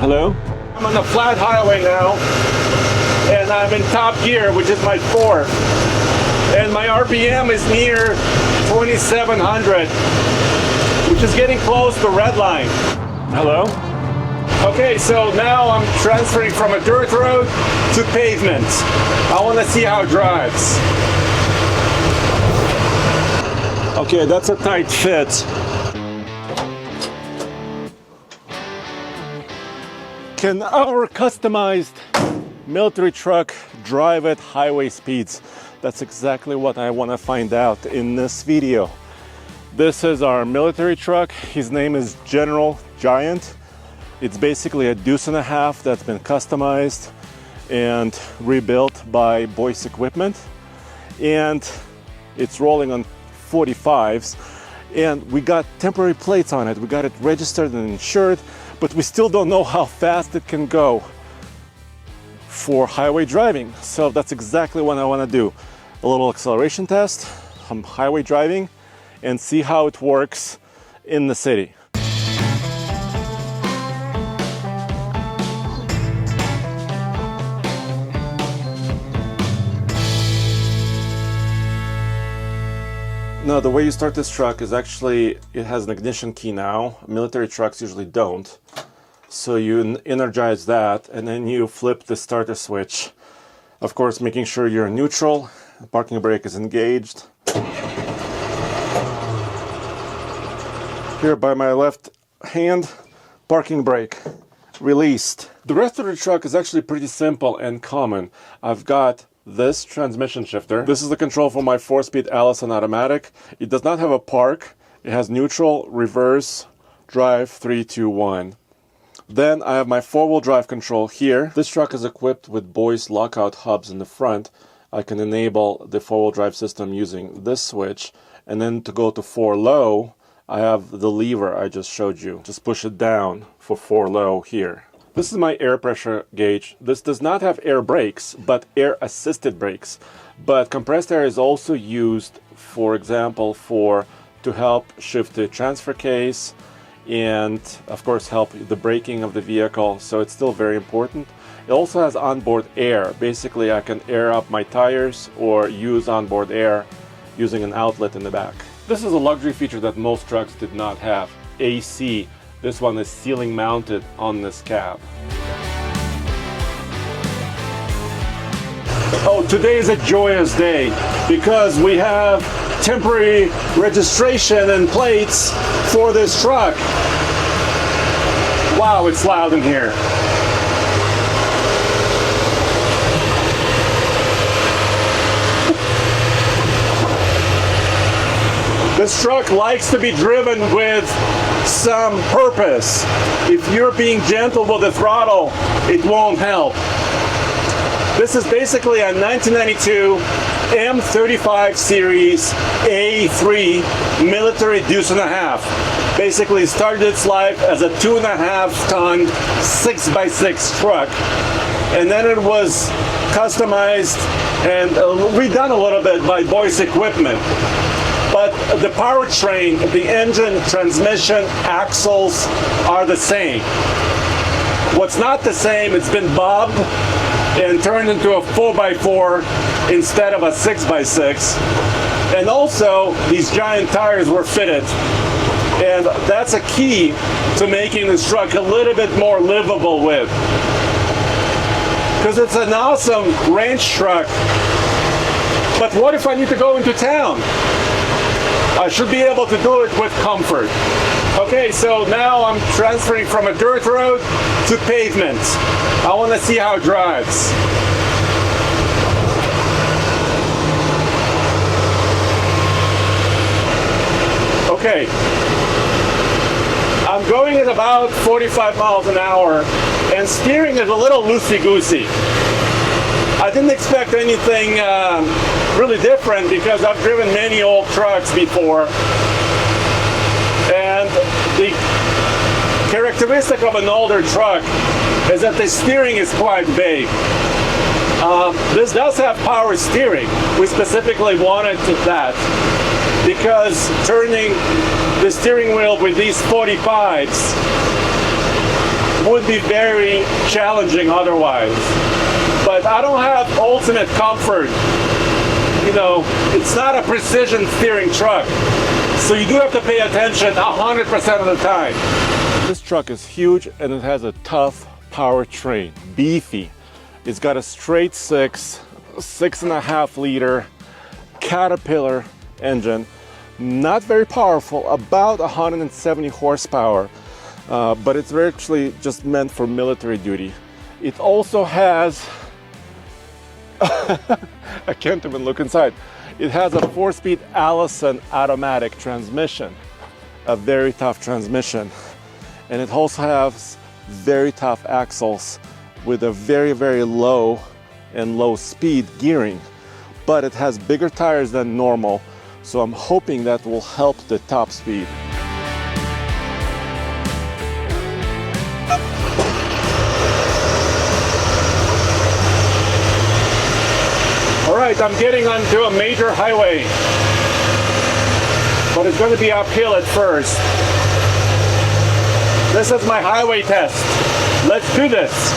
Hello? I'm on the flat highway now, and I'm in top gear, which is my fourth. And my RPM is near 2,700, which is getting close to red line. Hello? Okay, so now I'm transferring from a dirt road to pavement. I want to see how it drives. Okay, that's a tight fit. Can our customized military truck drive at highway speeds? That's exactly what I want to find out in this video. This is our military truck. His name is General Giant. It's basically a deuce and a half that's been customized and rebuilt by Boyce Equipment. And it's rolling on 45s. And we got temporary plates on it. We got it registered and insured, but we still don't know how fast it can go for highway driving. So that's exactly what I want to do. A little acceleration test on highway driving and see how it works in the city. Now, the way you start this truck is actually, it has an ignition key now. Military trucks usually don't. So you energize that and then you flip the starter switch. Of course, making sure you're in neutral. The parking brake is engaged. Here by my left hand, parking brake released. The rest of the truck is actually pretty simple and common. I've got this transmission shifter. This is the control for my 4-speed Allison automatic. It does not have a park. It has neutral, reverse, drive, 3, 2, 1. Then I have my 4-wheel drive control here. This truck is equipped with Boyce lockout hubs in the front. I can enable the 4-wheel drive system using this switch. And then to go to 4 low, I have the lever I just showed you. Just push it down for 4 low here. This is my air pressure gauge. This does not have air brakes, but air assisted brakes. But compressed air is also used, for example, to help shift the transfer case and of course help the braking of the vehicle. So it's still very important. It also has onboard air. Basically, I can air up my tires or use onboard air using an outlet in the back. This is a luxury feature that most trucks did not have, AC. This one is ceiling mounted on this cab. Oh, today is a joyous day because we have temporary registration and plates for this truck. Wow, it's loud in here. This truck likes to be driven with some purpose. If you're being gentle with the throttle, it won't help. This is basically a 1992 M35 series A3 military deuce and a half. Basically started its life as a 2.5 ton 6x6 truck, and then it was customized and redone a little bit by Boyce Equipment. But the powertrain, the engine, transmission, axles are the same. What's not the same, it's been bobbed and turned into a 4x4 instead of a 6x6. And also, these giant tires were fitted. And that's a key to making this truck a little bit more livable with. Because it's an awesome ranch truck. But what if I need to go into town? I should be able to do it with comfort. Okay, so now I'm transferring from a dirt road to pavement. I want to see how it drives. Okay, I'm going at about 45 miles an hour and steering is a little loosey-goosey. I didn't expect anything really different because I've driven many old trucks before, and the characteristic of an older truck is that the steering is quite big. This does have power steering. We specifically wanted that because turning the steering wheel with these 45s would be very challenging otherwise. But I don't have ultimate comfort. You know, it's not a precision steering truck. So you do have to pay attention 100% of the time. This truck is huge and it has a tough powertrain, beefy. It's got a straight 6.5 liter Caterpillar engine, not very powerful, about 170 horsepower, but it's actually just meant for military duty. It also has, I can't even look inside, it has a 4-speed Allison automatic transmission, a very tough transmission, and it also has very tough axles with a very, very low and low speed gearing, but it has bigger tires than normal, so I'm hoping that will help the top speed. All right, I'm getting onto a major highway, but it's going to be uphill at first. This is my highway test. Let's do this.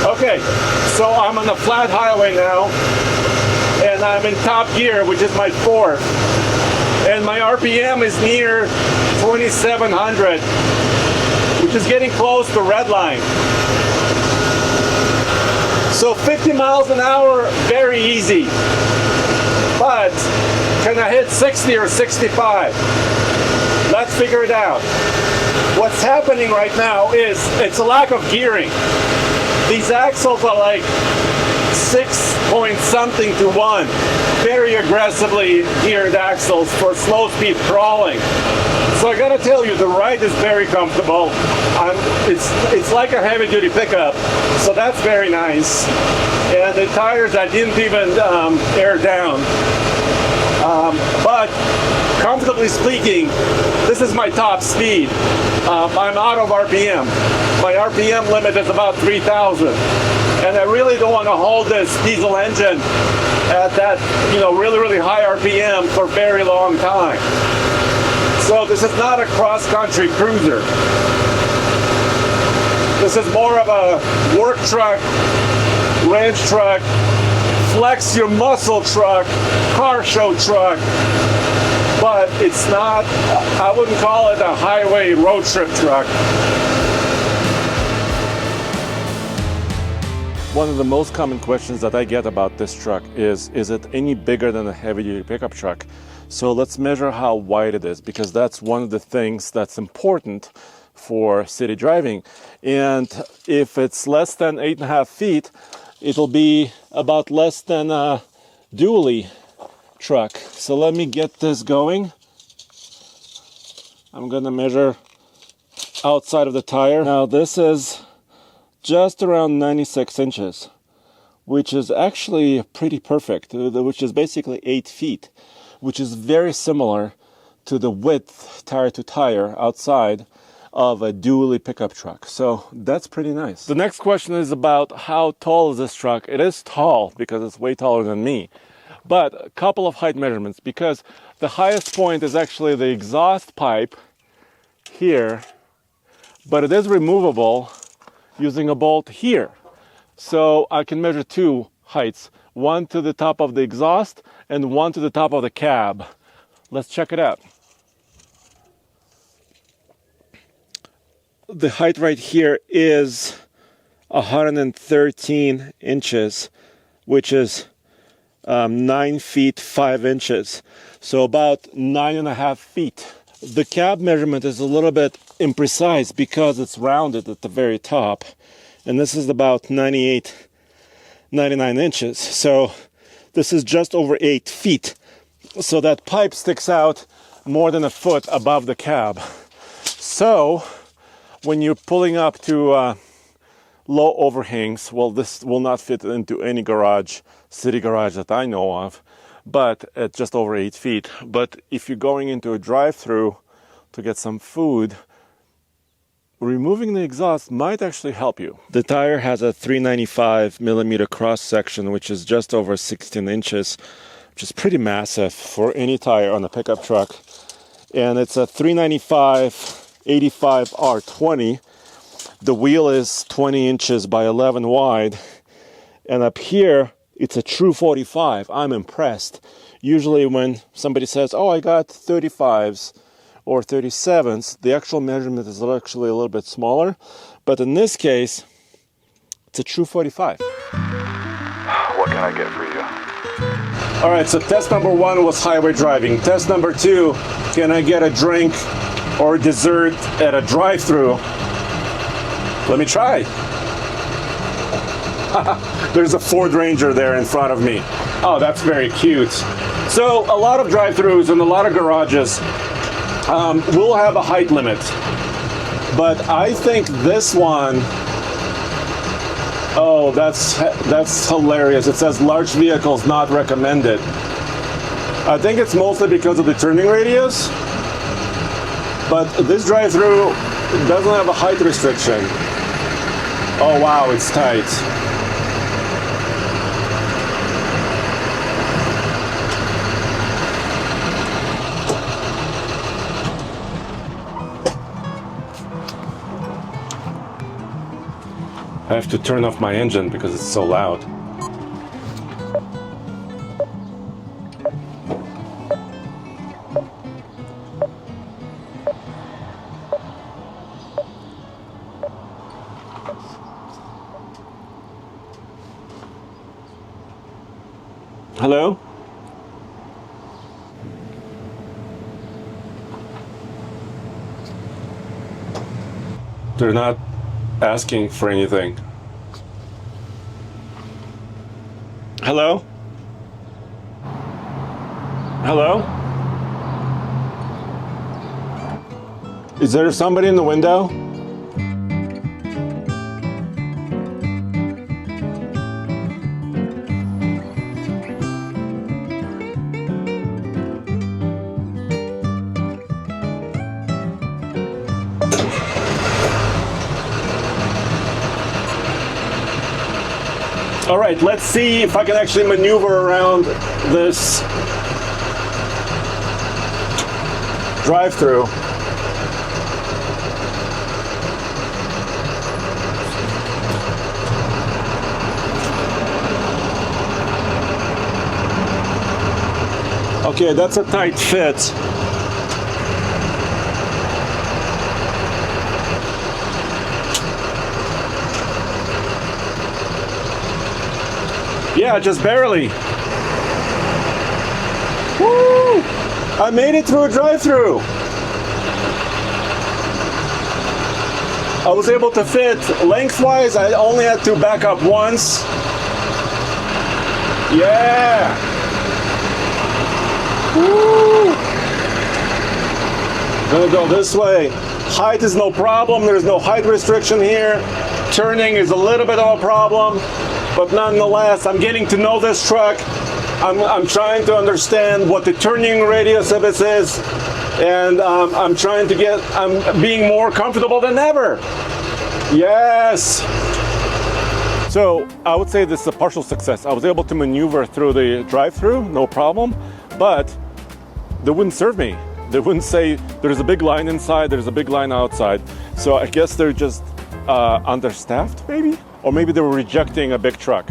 Okay, so I'm on a flat highway now, and I'm in top gear, which is my fourth. And my RPM is near 2,700, which is getting close to red line. So 50 miles an hour, very easy. But can I hit 60 or 65? Let's figure it out. What's happening right now is it's a lack of gearing. These axles are like 6 point something to 1. Very aggressively geared axles for slow speed crawling. So I gotta tell you, the ride is very comfortable. It's like a heavy duty pickup, so that's very nice. And the tires I didn't even air down. But comfortably speaking, this is my top speed. I'm out of RPM. My RPM limit is about 3,000. And I really don't want to hold this diesel engine at that, really, really high RPM for a very long time. So this is not a cross-country cruiser. This is more of a work truck, ranch truck, flex your muscle truck, car show truck, but it's not, I wouldn't call it a highway road trip truck. One of the most common questions that I get about this truck is it any bigger than a heavy-duty pickup truck? So let's measure how wide it is, because that's one of the things that's important for city driving. And if it's less than 8.5 feet, it'll be about less than a dually truck. So let me get this going. I'm gonna measure outside of the tire. Now this is just around 96 inches, which is actually pretty perfect, which is basically 8 feet, which is very similar to the width tire to tire outside of a dually pickup truck. So that's pretty nice. The next question is about how tall is this truck. It is tall because it's way taller than me, but a couple of height measurements, because the highest point is actually the exhaust pipe here, but it is removable using a bolt here. So I can measure two heights, one to the top of the exhaust and one to the top of the cab. Let's check it out. The height right here is 113 inches, which is 9 feet 5 inches. So about 9.5 feet. The cab measurement is a little bit imprecise because it's rounded at the very top. And this is about 99 inches. So this is just over 8 feet. So that pipe sticks out more than a foot above the cab. So when you're pulling up to low overhangs, well, this will not fit into any garage, city garage that I know of, but at just over 8 feet. But if you're going into a drive-through to get some food, removing the exhaust might actually help you. The tire has a 395 millimeter cross section, which is just over 16 inches, which is pretty massive for any tire on a pickup truck. And it's a 395 85 R20. The wheel is 20 inches by 11 wide. And up here, it's a true 45. I'm impressed. Usually when somebody says, oh, I got 35s or 37s, the actual measurement is actually a little bit smaller. But in this case, it's a true 45. What can I get for you? All right, so test number 1 was highway driving. Test number 2, can I get a drink or dessert at a drive-thru? Let me try. There's a Ford Ranger there in front of me. Oh, that's very cute. So a lot of drive-thrus and a lot of garages will have a height limit. But I think this one, oh, that's hilarious. It says large vehicles not recommended. I think it's mostly because of the turning radius. But this drive-thru doesn't have a height restriction. Oh wow, it's tight. I have to turn off my engine because it's so loud. Hello? They're not asking for anything. Hello? Hello? Is there somebody in the window? All right, let's see if I can actually maneuver around this drive-thru. Okay, that's a tight fit. Yeah, just barely. Woo! I made it through a drive-thru. I was able to fit lengthwise. I only had to back up once. Yeah. Woo! Gonna go this way. Height is no problem. There's no height restriction here. Turning is a little bit of a problem. But nonetheless, I'm getting to know this truck. I'm trying to understand what the turning radius of it is, and I'm being more comfortable than ever. Yes. So I would say this is a partial success. I was able to maneuver through the drive-thru, no problem, but they wouldn't serve me. They wouldn't say there's a big line inside, there's a big line outside. So I guess they're just understaffed, maybe? Or maybe they were rejecting a big truck.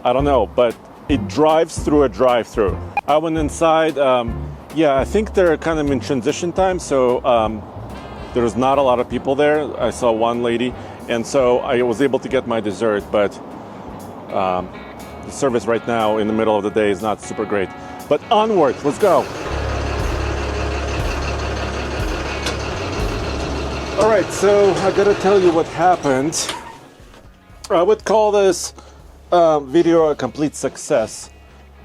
I don't know, but it drives through a drive-thru. I went inside. Yeah, I think they're kind of in transition time, so there's not a lot of people there. I saw one lady, and so I was able to get my dessert, but the service right now in the middle of the day is not super great. But onward, let's go. All right, so I gotta tell you what happened. I would call this video a complete success.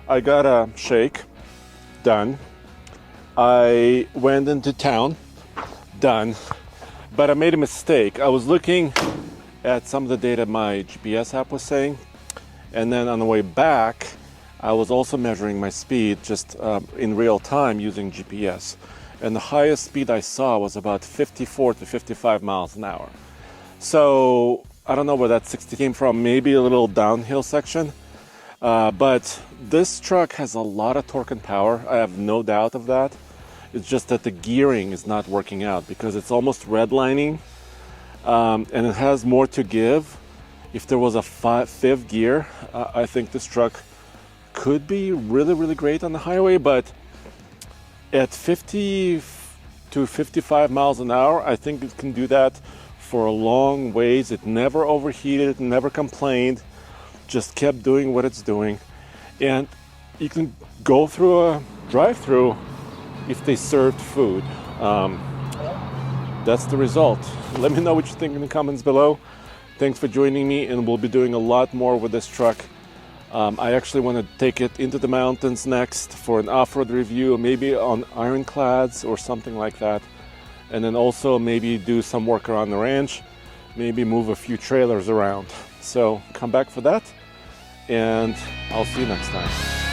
I got a shake, done. I went into town, done. But I made a mistake. I was looking at some of the data my GPS app was saying, and then on the way back, I was also measuring my speed just in real time using GPS. And the highest speed I saw was about 54 to 55 miles an hour. So I don't know where that 60 came from, maybe a little downhill section. But this truck has a lot of torque and power. I have no doubt of that. It's just that the gearing is not working out because it's almost redlining, and it has more to give. If there was a fifth gear, I think this truck could be really, really great on the highway, but at 50 to 55 miles an hour, I think it can do that for a long ways. It never overheated, never complained, just kept doing what it's doing. And you can go through a drive-through if they served food. That's the result. Let me know what you think in the comments below. Thanks for joining me, and we'll be doing a lot more with this truck. I actually want to take it into the mountains next for an off-road review, maybe on ironclads or something like that. And then also maybe do some work around the ranch, maybe move a few trailers around. So come back for that, and I'll see you next time.